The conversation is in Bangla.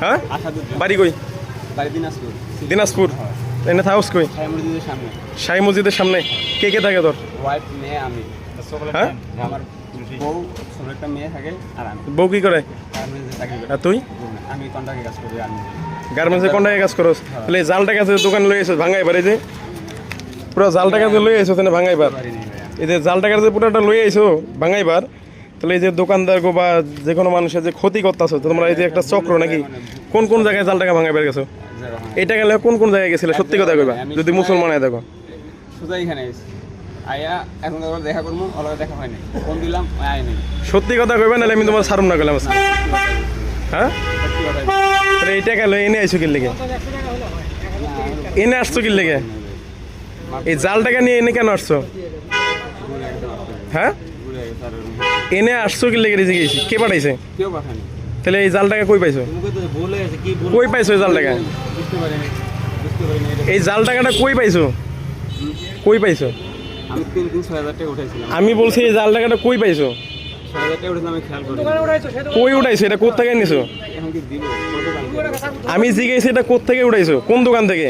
হ্যাঁ বাড়ি কই? দিনাজপুর। এনে থাকস কই? শাহী মসজিদের সামনে। কে কে থাকে তোর? হ্যাঁ বউ কি করে? আর তুই? গার্মেন্টসে কন্ট্রাক্টে কাজ করস? তাহলে জাল টাকা দোকান লই আইছস ভাঙাইবার, এই যে পুরো জাল টাকা লই আইছস এনে ভাঙাইবার, এই যে জাল টাকার যে পুরোটা লই আইছো ভাঙাইবার, তাহলে এই যে দোকানদার গো বা যে কোনো মানুষের যে ক্ষতি করতেছো তোমরা, এই যে একটা চক্র নাকি? কোন কোন জায়গায় জাল টাকা ভাঙাইবার গেছো? এটা গেলে কোন কোন জায়গায় গেছিলে সত্যি কথা কইবা, যদি মুসলমান হয় দেখো। সত্যি কথা কইবা, নাহলে আমি তোমার সারুম না গেলাম। হ্যাঁ এই টাকা লই এনে আইছো কি লেগে? এনে আসছো কি লেগে? এই জাল টাকা নিয়ে এনে কেন আসছো? হ্যাঁ এনে আসছো কি লেগে? গেছি কে পাঠাইছে? তাহলে এই জাল টাকা কই পাইছো? কই পাইছো এই জাল টাকা? এই জাল টাকাটা কই পাইছো? কই পাইছো? আমি বলছি এই জাল টাকাটা কই পাইছো? কই উঠাইছো? এটা কোথা থেকে নিছো? আমি জিজ্ঞেস এটা কোথা থেকে উঠাইছো? কোন দোকান থেকে?